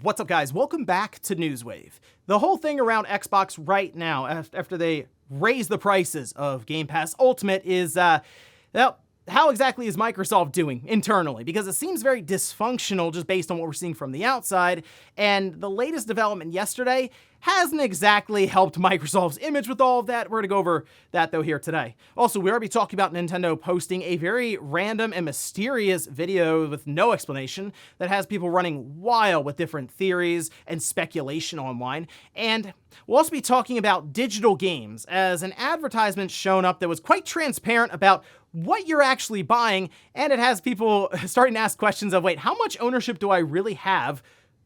What's up, guys? Welcome back to Newswave. The whole thing around Xbox right now, after they raise the prices of Game Pass Ultimate, is, well, how exactly is Microsoft doing internally? Because it seems very dysfunctional just based on what we're seeing from the outside, and the latest development yesterday hasn't exactly helped Microsoft's image with all of that. We're going to go over that, though, here today. Also, we already talked about Nintendo posting a very random and mysterious video with no explanation that has people running wild with different theories and speculation online. And we'll also be talking about digital games, as an advertisement shown up that was quite transparent about what you're actually buying, and it has people starting to ask questions of, wait, how much ownership do I really have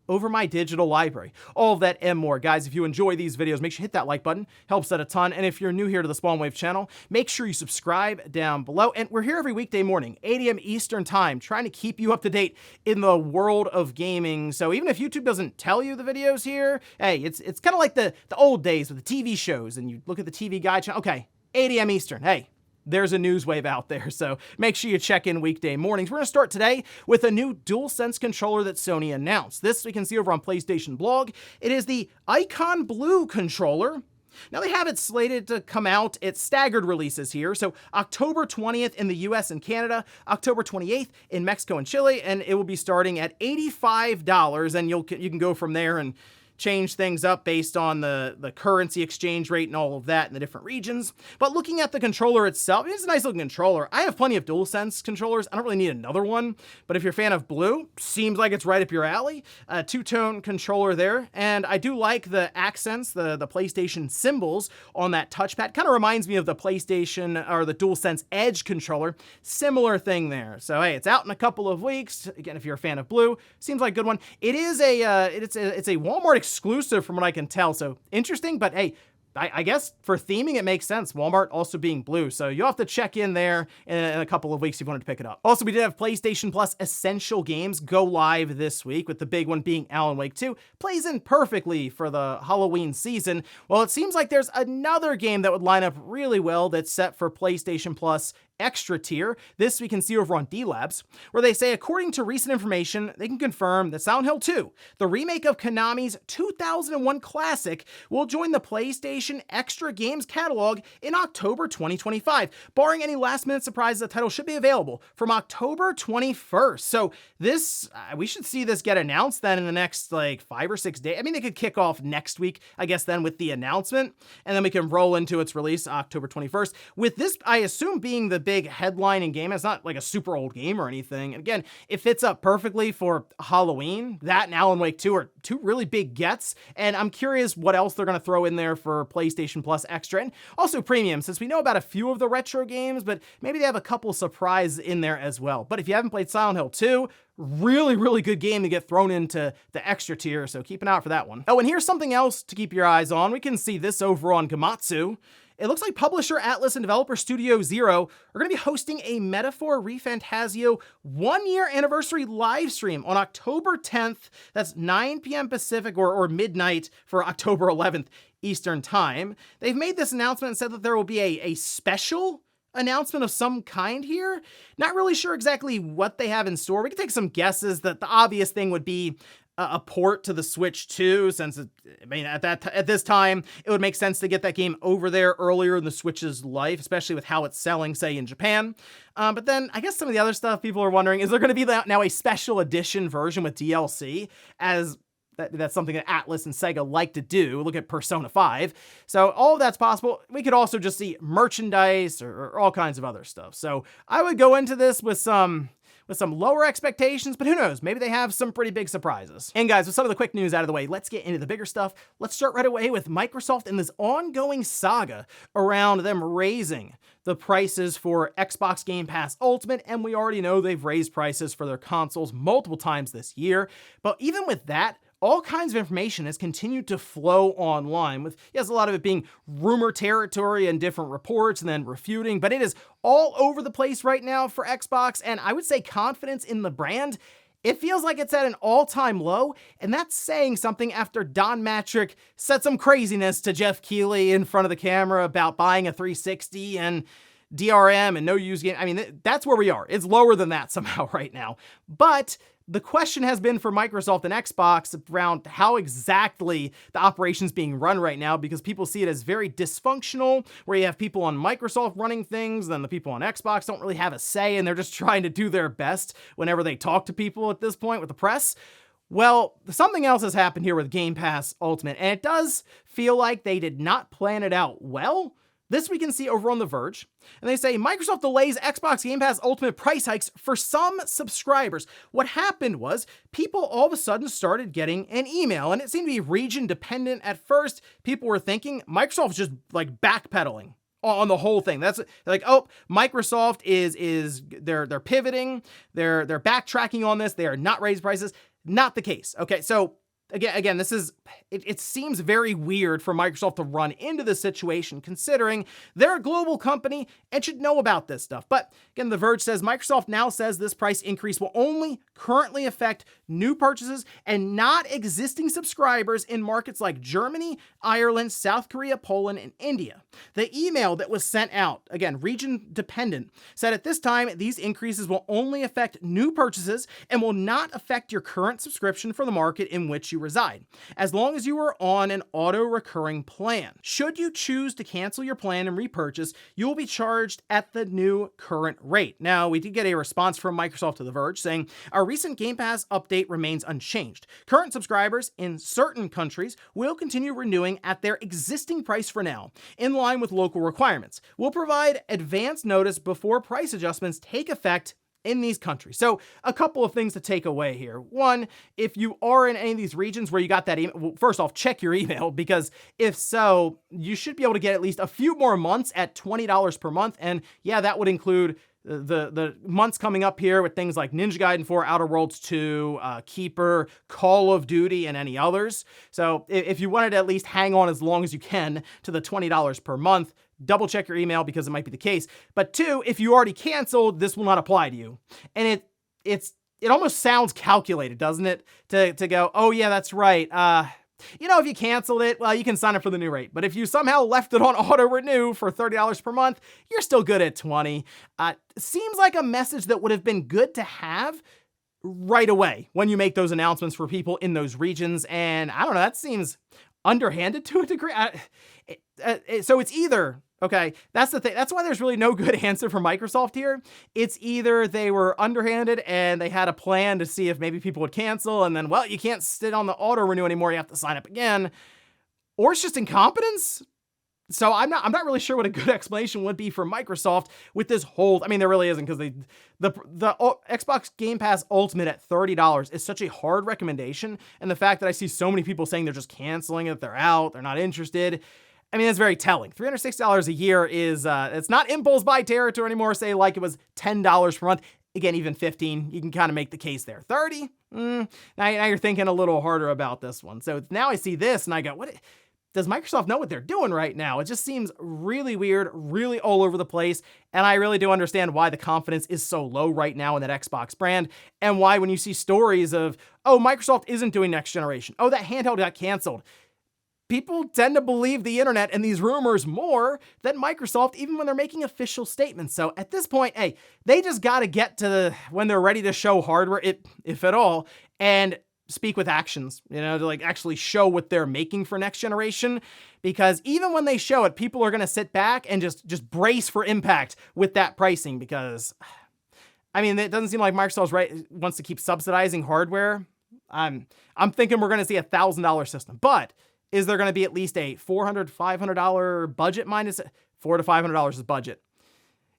over my digital library? All of that and more. Guys, if you enjoy these videos, make sure you hit that like button. Helps out a ton. And if you're new here to the SpawnWave channel, make sure you subscribe down below. And we're here every weekday morning, 8 a.m. Eastern time, trying to keep you up to date in the world of gaming. So even if YouTube doesn't tell you the videos here, hey, it's kind of like the old days with the TV shows, and you look at the TV guide channel, okay, 8 a.m. Eastern, hey, there's a Newswave out there, so make sure you check in weekday mornings. We're going to start today with a new DualSense controller that Sony announced. This we can see over on PlayStation Blog. It is the Icon Blue controller. Now, they have it slated to come out. It's staggered releases here, so October 20th in the US and Canada, October 28th in Mexico and Chile, and it will be starting at $85, and you can go from there and change things up based on the currency exchange rate and all of that in the different regions. But looking at the controller itself, it's a nice looking controller. I have plenty of DualSense controllers. I don't really need another one, but if you're a fan of blue, seems like it's right up your alley. A two-tone controller there, and I do like the accents, the PlayStation symbols on that touchpad. Kind of reminds me of the PlayStation or the DualSense Edge controller. Similar thing there. So hey, it's out in a couple of weeks. Again, if you're a fan of blue, seems like a good one. It is it's a Walmart exclusive from what I can tell, so interesting, but hey, I guess for theming, it makes sense. Walmart also being blue, so you'll have to check in there in a couple of weeks if you wanted to pick it up. Also, we did have PlayStation Plus Essential Games go live this week, with the big one being Alan Wake 2. Plays in perfectly for the Halloween season. Well, it seems like there's another game that would line up really well that's set for PlayStation Plus Extra tier. This we can see over on D-Labs, where they say, according to recent information, they can confirm that Silent Hill 2, the remake of Konami's 2001 classic, will join the PlayStation Extra Games catalog in October 2025. Barring any last-minute surprises, the title should be available from October 21st. So this, we should see this get announced then in the next, like, 5 or 6 days. I mean, they could kick off next week, I guess, then with the announcement, and then we can roll into its release October 21st. With this, I assume, being the big headline in game, it's not like a super old game or anything. And again, it fits up perfectly for Halloween. That and Alan Wake 2 are two really big gets, and I'm curious what else they're going to throw in there for PlayStation Plus Extra, and also Premium, since we know about a few of the retro games, but maybe they have a couple surprises in there as well. But if you haven't played Silent Hill 2, really good game to get thrown into the Extra tier, so keep an eye out for that one. Oh, and here's something else to keep your eyes on. We can see this over on Gematsu. It looks like publisher Atlas and developer Studio Zero are going to be hosting a Metaphor ReFantazio 1-year anniversary live stream on October 10th. That's 9 p.m. Pacific or midnight for October 11th Eastern time. They've made this announcement and said that there will be a special announcement of some kind here. Not really sure exactly what they have in store. We can take some guesses. That the obvious thing would be a port to the Switch 2, since at this time it would make sense to get that game over there earlier in the Switch's life, especially with how it's selling, say, in Japan. But then I guess some of the other stuff people are wondering, is there going to be now a special edition version with DLC, as that's something that Atlas and Sega like to do. Look at Persona 5. So all of that's possible. We could also just see merchandise or all kinds of other stuff. So I would go into this with some lower expectations, but who knows? Maybe they have some pretty big surprises. And guys, with some of the quick news out of the way, let's get into the bigger stuff. Let's start right away with Microsoft and this ongoing saga around them raising the prices for Xbox Game Pass Ultimate, and we already know they've raised prices for their consoles multiple times this year. But even with that, all kinds of information has continued to flow online, with, yes, a lot of it being rumor territory and different reports and then refuting, but it is all over the place right now for Xbox, and I would say confidence in the brand, it feels like it's at an all-time low, and that's saying something after Don Matrick said some craziness to Jeff Keighley in front of the camera about buying a 360 and DRM and no use game. I mean, that's where we are. It's lower than that somehow right now. But The question has been for Microsoft and Xbox around how exactly the operation's being run right now, because people see it as very dysfunctional, where you have people on Microsoft running things, then the people on Xbox don't really have a say, and they're just trying to do their best whenever they talk to people at this point with the press. Well, something else has happened here with Game Pass Ultimate, and it does feel like they did not plan it out well. This we can see over on The Verge, and they say Microsoft delays Xbox Game Pass Ultimate price hikes for some subscribers. What happened was people all of a sudden started getting an email, and it seemed to be region dependent at first. People were thinking Microsoft's just like backpedaling on the whole thing. That's like, oh, Microsoft is they're pivoting, they're backtracking on this. They are not raising prices. Not the case. Okay, so again, this is, it seems very weird for Microsoft to run into this situation, considering they're a global company and should know about this stuff. But again, The Verge says Microsoft now says this price increase will only currently affect new purchases and not existing subscribers in markets like Germany, Ireland, South Korea, Poland, and India. The email that was sent out, again, region dependent, said at this time, these increases will only affect new purchases and will not affect your current subscription for the market in which you reside, as long as you are on an auto-recurring plan. Should you choose to cancel your plan and repurchase, you will be charged at the new current rate. Now, we did get a response from Microsoft to The Verge saying, our recent Game Pass update remains unchanged. Current subscribers in certain countries will continue renewing at their existing price for now, in line with local requirements. We'll provide advance notice before price adjustments take effect in these countries. So a couple of things to take away here. One, if you are in any of these regions where you got that email, well, first off, check your email, because if so, you should be able to get at least a few more months at $20 per month. And yeah, that would include the months coming up here with things like Ninja Gaiden 4, Outer Worlds 2, Keeper, Call of Duty, and any others. So if you wanted to at least hang on as long as you can to the $20 per month, double check your email, because it might be the case. But two, if you already canceled, this will not apply to you. And it almost sounds calculated, doesn't it? To go, oh yeah, that's right. If you canceled it, well, you can sign up for the new rate. But if you somehow left it on auto renew for $30 per month, you're still good at $20. Seems like a message that would have been good to have right away when you make those announcements for people in those regions. And I don't know, that seems underhanded to a degree. So it's either, okay, that's the thing. That's why there's really no good answer from Microsoft here. It's either they were underhanded and they had a plan to see if maybe people would cancel, and then, well, you can't sit on the auto renew anymore, you have to sign up again, or it's just incompetence. So I'm not really sure what a good explanation would be for Microsoft with this whole, I mean, there really isn't, because the Xbox Game Pass Ultimate at $30 is such a hard recommendation. And the fact that I see so many people saying they're just canceling it, they're out, they're not interested, I mean, that's very telling. $360 a year is, it's not impulse buy territory anymore, say like it was $10 per month. Again, even $15, you can kind of make the case there. $30, now you're thinking a little harder about this one. So now I see this and I go, what? Does Microsoft know what they're doing right now? It just seems really weird, really all over the place. And I really do understand why the confidence is so low right now in that Xbox brand, and why when you see stories of, oh, Microsoft isn't doing next generation, oh, that handheld got canceled, people tend to believe the internet and these rumors more than Microsoft, even when they're making official statements. So at this point, hey, they just got to get to when they're ready to show hardware, if at all, and speak with actions, to like actually show what they're making for next generation. Because even when they show it, people are going to sit back and just brace for impact with that pricing. Because, I mean, it doesn't seem like Microsoft wants to keep subsidizing hardware. I'm thinking we're going to see $1,000 system, but is there going to be at least a $400, $500 budget? Minus $400 to $500 is budget.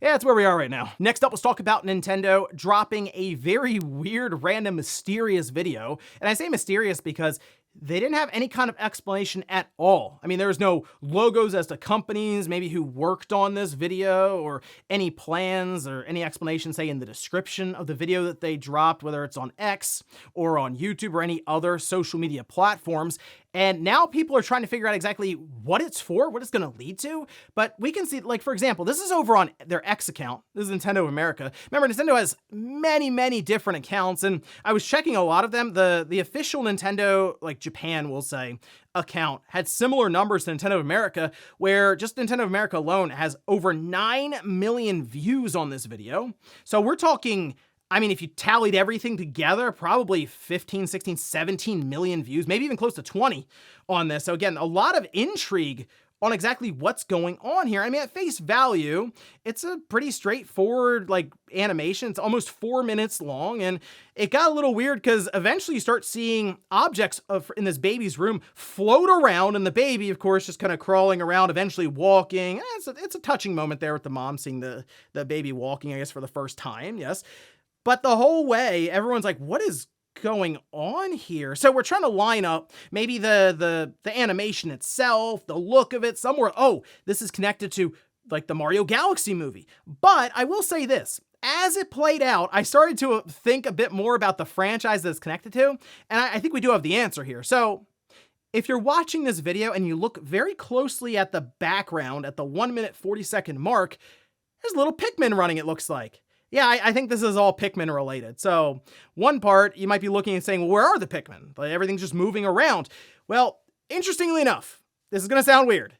Yeah, that's where we are right now. Next up, let's talk about Nintendo dropping a very weird, random, mysterious video. And I say mysterious because they didn't have any kind of explanation at all. I mean, there was no logos as to companies, maybe who worked on this video, or any plans or any explanation, say, in the description of the video that they dropped, whether it's on X or on YouTube or any other social media platforms. And now people are trying to figure out exactly what it's for, what it's going to lead to. But we can see, like, for example, this is over on their X account. This is Nintendo of America. Remember, Nintendo has many, many different accounts, and I was checking a lot of them. The official Nintendo, like Japan, we'll say, account had similar numbers to Nintendo of America, where just Nintendo of America alone has over 9 million views on this video. So we're talking I mean, if you tallied everything together, probably 15, 16, 17 million views, maybe even close to 20 on this. So again, a lot of intrigue on exactly what's going on here. I mean, at face value, it's a pretty straightforward like animation. It's almost 4 minutes long, and it got a little weird because eventually you start seeing objects in this baby's room float around, and the baby, of course, just kind of crawling around, eventually walking. It's a touching moment there with the mom seeing the baby walking, I guess, for the first time. Yes. But the whole way, everyone's like, what is going on here? So we're trying to line up maybe the animation itself, the look of it somewhere. Oh, this is connected to like the Mario Galaxy movie. But I will say this, as it played out, I started to think a bit more about the franchise that it's connected to. And I think we do have the answer here. So if you're watching this video and you look very closely at the background at the 1 minute 40-second mark, there's a little Pikmin running, it looks like. Yeah, I think this is all Pikmin related. So one part, you might be looking and saying, well, where are the Pikmin? Like, everything's just moving around. Well, interestingly enough, this is going to sound weird.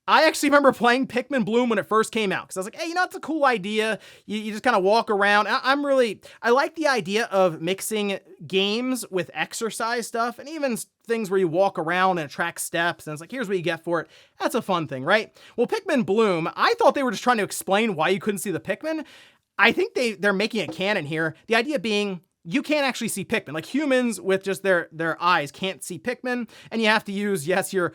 I actually remember playing Pikmin Bloom when it first came out because I was like, hey, it's a cool idea. You just kind of walk around. I like the idea of mixing games with exercise stuff and even things where you walk around and track steps. And it's like, here's what you get for it. That's a fun thing, right? Well, Pikmin Bloom, I thought they were just trying to explain why you couldn't see the Pikmin. I think they're making it canon here. The idea being you can't actually see Pikmin. Like humans with just their eyes can't see Pikmin, and you have to use, yes, your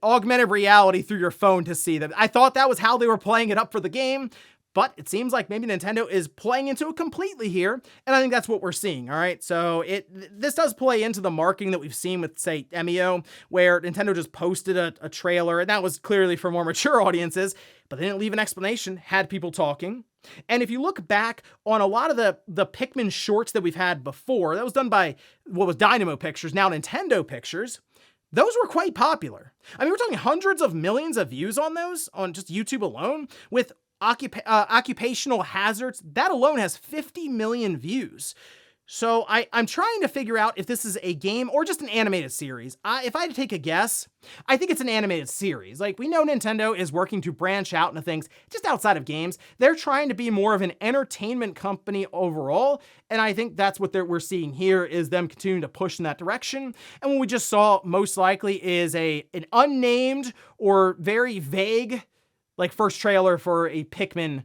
augmented reality through your phone to see them. I thought that was how they were playing it up for the game, but it seems like maybe Nintendo is playing into it completely here, and I think that's what we're seeing, all right? So this does play into the marketing that we've seen with, say, Emio, where Nintendo just posted a trailer, and that was clearly for more mature audiences, but they didn't leave an explanation, had people talking. And if you look back on a lot of the Pikmin shorts that we've had before, that was done by what was Dynamo Pictures, now Nintendo Pictures, those were quite popular. I mean, we're talking hundreds of millions of views on those, on just YouTube alone, with occupational hazards. That alone has 50 million views. So I'm trying to figure out if this is a game or just an animated series. If I had to take a guess, I think it's an animated series. Like, we know Nintendo is working to branch out into things just outside of games. They're trying to be more of an entertainment company overall, and I think that's what we're seeing here is them continuing to push in that direction. And what we just saw most likely is an unnamed or very vague, like, first trailer for a Pikmin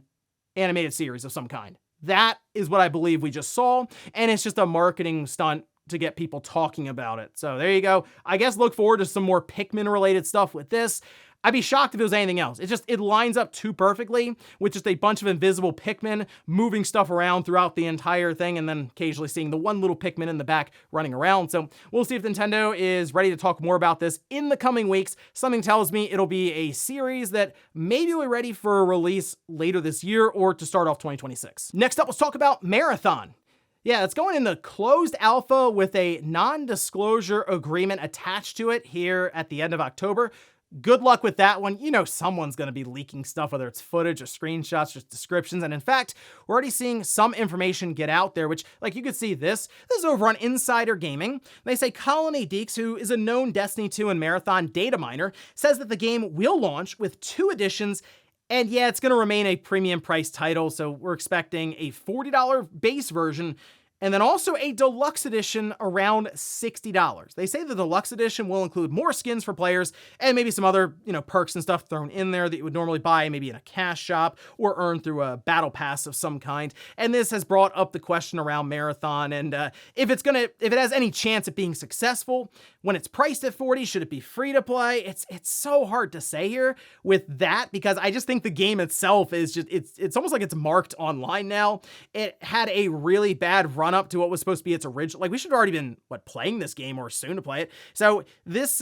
animated series of some kind. That is what I believe we just saw, and it's just a marketing stunt to get people talking about it. So there you go. I guess look forward to some more Pikmin-related stuff with this. I'd be shocked if it was anything else. It lines up too perfectly with just a bunch of invisible Pikmin moving stuff around throughout the entire thing, and then occasionally seeing the one little Pikmin in the back running around. So we'll see if Nintendo is ready to talk more about this in the coming weeks. Something tells me it'll be a series that maybe we're ready for a release later this year or to start off 2026. Next up, let's talk about Marathon. Yeah, it's going in the closed alpha with a non-disclosure agreement attached to it here at the end of October. Good luck with that one. You know someone's going to be leaking stuff, whether it's footage or screenshots, just descriptions. And in fact, we're already seeing some information get out there, which, like, you could see this is over on Insider Gaming. They say Colony Deeks, who is a known Destiny 2 and Marathon data miner, says that the game will launch with 2 editions. And yeah, it's going to remain a premium price title, so we're expecting a $40 base version and then also a deluxe edition around $60. They say the deluxe edition will include more skins for players and maybe some other, perks and stuff thrown in there that you would normally buy maybe in a cash shop or earn through a battle pass of some kind. And this has brought up the question around Marathon and if it has any chance of being successful when it's priced at $40, should it be free to play? It's so hard to say here with that because I just think the game itself is just it's almost like it's marked online now. It had a really bad run up to what was supposed to be its original. Like, we should have already been playing this game or soon to play it. So this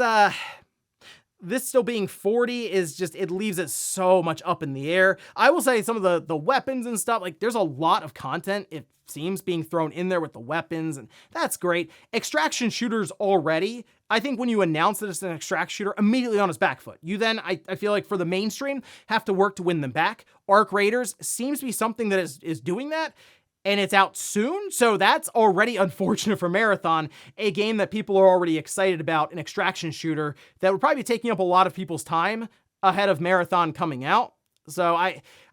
still being 40 is just, it leaves it so much up in the air. I will say some of the weapons and stuff, like, there's a lot of content, it seems, being thrown in there with the weapons, and that's great. Extraction shooters already, I think when you announce that it's an extraction shooter, immediately on its back foot. You then, I feel like for the mainstream, have to work to win them back. Arc Raiders seems to be something that is doing that, and it's out soon, so that's already unfortunate for Marathon, a game that people are already excited about, an extraction shooter that would probably be taking up a lot of people's time ahead of Marathon coming out. So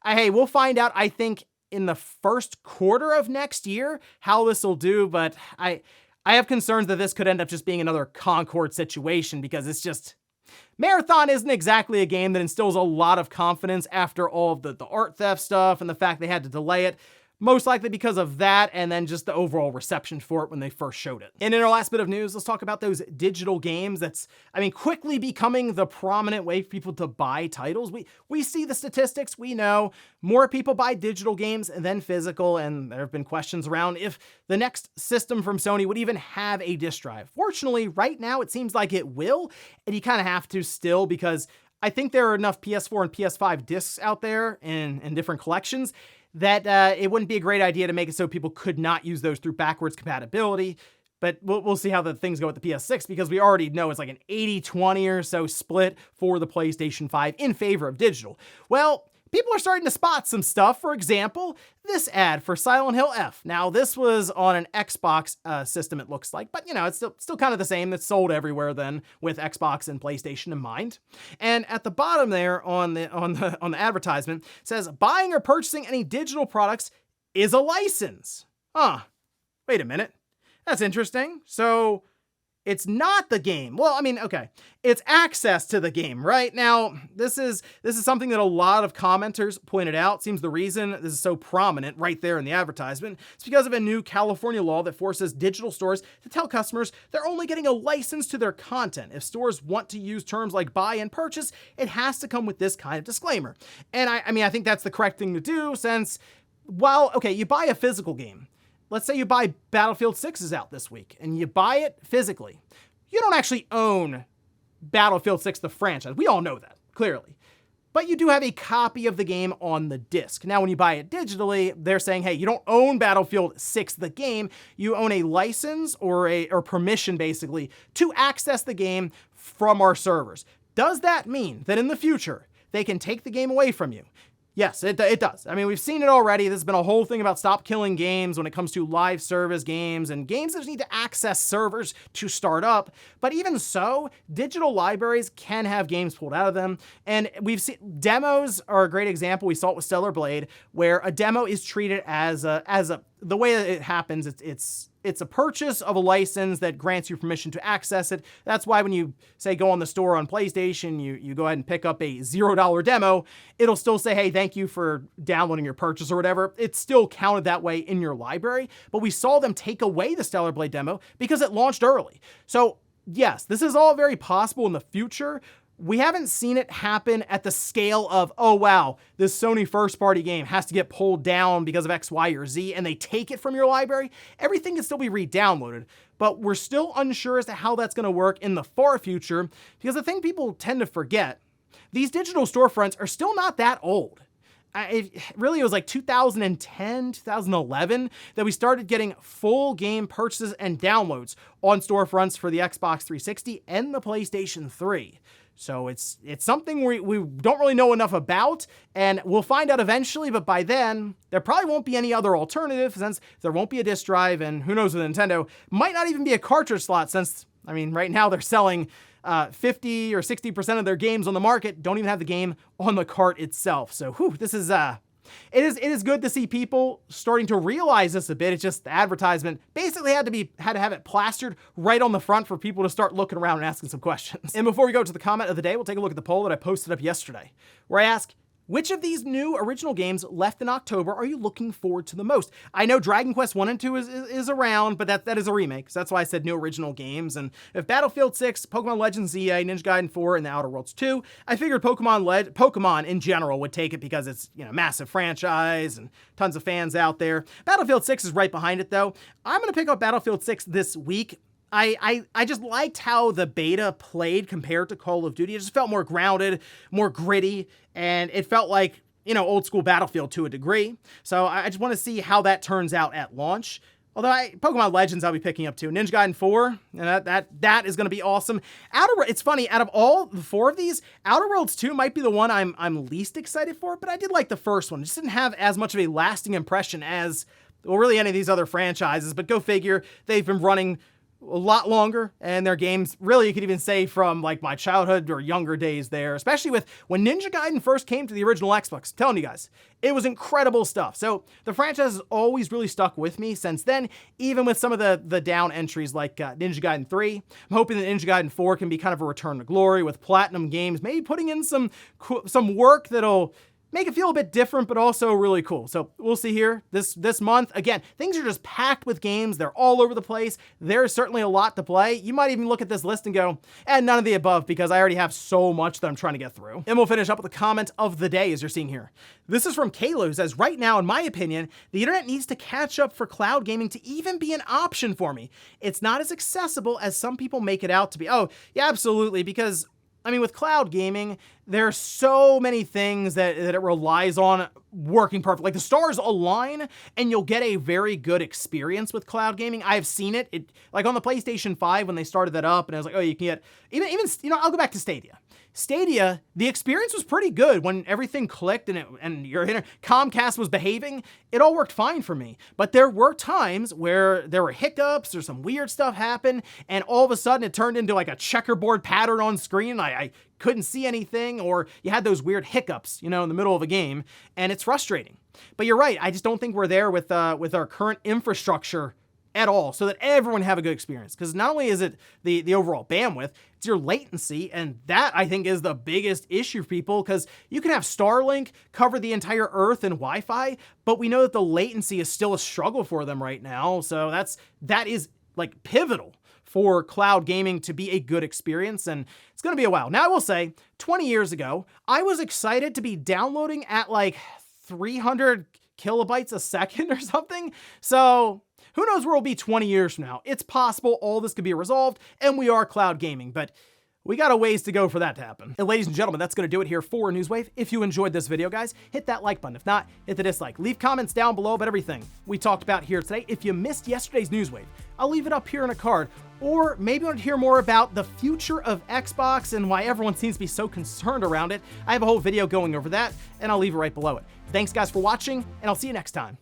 hey, we'll find out. I think in the first quarter of next year how this will do, but I have concerns that this could end up just being another Concord situation because it's just... Marathon isn't exactly a game that instills a lot of confidence after all of the art theft stuff and the fact they had to delay it. Most likely because of that and then just the overall reception for it when they first showed it. And in our last bit of news, let's talk about those digital games that's, quickly becoming the prominent way for people to buy titles. We see the statistics, we know more people buy digital games than physical, and there have been questions around if the next system from Sony would even have a disc drive. Fortunately, right now it seems like it will, and you kind of have to still because I think there are enough PS4 and PS5 discs out there in different collections that it wouldn't be a great idea to make it so people could not use those through backwards compatibility. But we'll see how the things go with the PS6 because we already know it's like an 80-20 or so split for the PlayStation 5 in favor of digital. Well, people are starting to spot some stuff. For example, this ad for Silent Hill F. Now, this was on an Xbox system, it looks like, but it's still kind of the same. It's sold everywhere then with Xbox and PlayStation in mind. And at the bottom there on the advertisement says, buying or purchasing any digital products is a license. Wait a minute. That's interesting. So it's not the game. Well, okay. It's access to the game, right? Now, this is something that a lot of commenters pointed out. Seems the reason this is so prominent right there in the advertisement is because of a new California law that forces digital stores to tell customers they're only getting a license to their content. If stores want to use terms like buy and purchase, it has to come with this kind of disclaimer. And I think that's the correct thing to do since, you buy a physical game. Let's say you buy Battlefield 6 is out this week, and you buy it physically. You don't actually own Battlefield 6, the franchise. We all know that, clearly. But you do have a copy of the game on the disc. Now, when you buy it digitally, they're saying, hey, you don't own Battlefield 6, the game. You own a license or permission, basically, to access the game from our servers. Does that mean that in the future, they can take the game away from you? Yes, it does. We've seen it already. There's been a whole thing about stop killing games when it comes to live service games and games that need to access servers to start up. But even so, digital libraries can have games pulled out of them. And we've seen demos are a great example. We saw it with Stellar Blade, where a demo is treated as the way that it happens, it's a purchase of a license that grants you permission to access it. That's why when you say go on the store on PlayStation, you go ahead and pick up a $0 demo, it'll still say, hey, thank you for downloading your purchase or whatever. It's still counted that way in your library, but we saw them take away the Stellar Blade demo because it launched early. So yes, this is all very possible in the future. We haven't seen it happen at the scale of, oh wow, this Sony first-party game has to get pulled down because of X, Y, or Z, and they take it from your library. Everything can still be re-downloaded, but we're still unsure as to how that's going to work in the far future, because the thing people tend to forget, these digital storefronts are still not that old. It was like 2010, 2011 that we started getting full game purchases and downloads on storefronts for the Xbox 360 and the PlayStation 3. So it's something we don't really know enough about, and we'll find out eventually, but by then, there probably won't be any other alternative since there won't be a disc drive, and who knows with Nintendo, might not even be a cartridge slot since, right now they're selling 50 or 60% of their games on the market don't even have the game on the cart itself. So, this is... It is good to see people starting to realize this a bit. It's just the advertisement basically had to have it plastered right on the front for people to start looking around and asking some questions. And before we go to the comment of the day, we'll take a look at the poll that I posted up yesterday, where I ask, which of these new original games left in October are you looking forward to the most? I know Dragon Quest 1 and 2 is around, but that is a remake, so that's why I said new original games. And if Battlefield 6, Pokemon Legends ZA, Ninja Gaiden 4, and The Outer Worlds 2, I figured Pokemon in general would take it because it's massive franchise and tons of fans out there. Battlefield 6 is right behind it though. I'm going to pick up Battlefield 6 this week. I just liked how the beta played compared to Call of Duty. It just felt more grounded, more gritty, and it felt like, old school Battlefield to a degree. So I just want to see how that turns out at launch. Although Pokemon Legends I'll be picking up too. Ninja Gaiden 4, and that is going to be awesome. It's funny, out of all the four of these, Outer Worlds 2 might be the one I'm least excited for, but I did like the first one. It just didn't have as much of a lasting impression as, really any of these other franchises, but go figure, they've been running a lot longer, and their games really, you could even say from like my childhood or younger days there, especially with when Ninja Gaiden first came to the original Xbox. I'm telling you guys, it was incredible stuff. So the franchise has always really stuck with me since then, even with some of the down entries like Ninja Gaiden 3. I'm hoping that Ninja Gaiden 4 can be kind of a return to glory with Platinum Games, maybe putting in some work that'll make it feel a bit different, but also really cool. So we'll see here this month. Again, things are just packed with games. They're all over the place. There's certainly a lot to play. You might even look at this list and go, none of the above, because I already have so much that I'm trying to get through. And we'll finish up with the comment of the day, as you're seeing here. This is from Kalo, who says, right now, in my opinion, the internet needs to catch up for cloud gaming to even be an option for me. It's not as accessible as some people make it out to be. Oh, yeah, absolutely, because I mean, with cloud gaming, there are so many things that it relies on working perfect. Like the stars align and you'll get a very good experience with cloud gaming. I have seen it. Like on the PlayStation 5 when they started that up, and I was like, oh, you can get, even I'll go back to Stadia. Stadia, the experience was pretty good when everything clicked and your Comcast was behaving. It all worked fine for me. But there were times where there were hiccups or some weird stuff happened, and all of a sudden it turned into like a checkerboard pattern on screen. I couldn't see anything, or you had those weird hiccups, in the middle of a game, and it's frustrating. But you're right, I just don't think we're there with our current infrastructure at all, so that everyone have a good experience. Because not only is it the overall bandwidth, it's your latency, and that I think is the biggest issue for people, because you can have Starlink cover the entire Earth in Wi-Fi, but we know that the latency is still a struggle for them right now. So that is like pivotal for cloud gaming to be a good experience, and it's going to be a while. Now, I will say, 20 years ago, I was excited to be downloading at like 300 kilobytes a second or something. So who knows where we'll be 20 years from now? It's possible all this could be resolved, and we are cloud gaming, but we got a ways to go for that to happen. And ladies and gentlemen, that's going to do it here for Newswave. If you enjoyed this video, guys, hit that like button. If not, hit the dislike. Leave comments down below about everything we talked about here today. If you missed yesterday's Newswave, I'll leave it up here in a card. Or maybe you want to hear more about the future of Xbox and why everyone seems to be so concerned around it. I have a whole video going over that, and I'll leave it right below it. Thanks, guys, for watching, and I'll see you next time.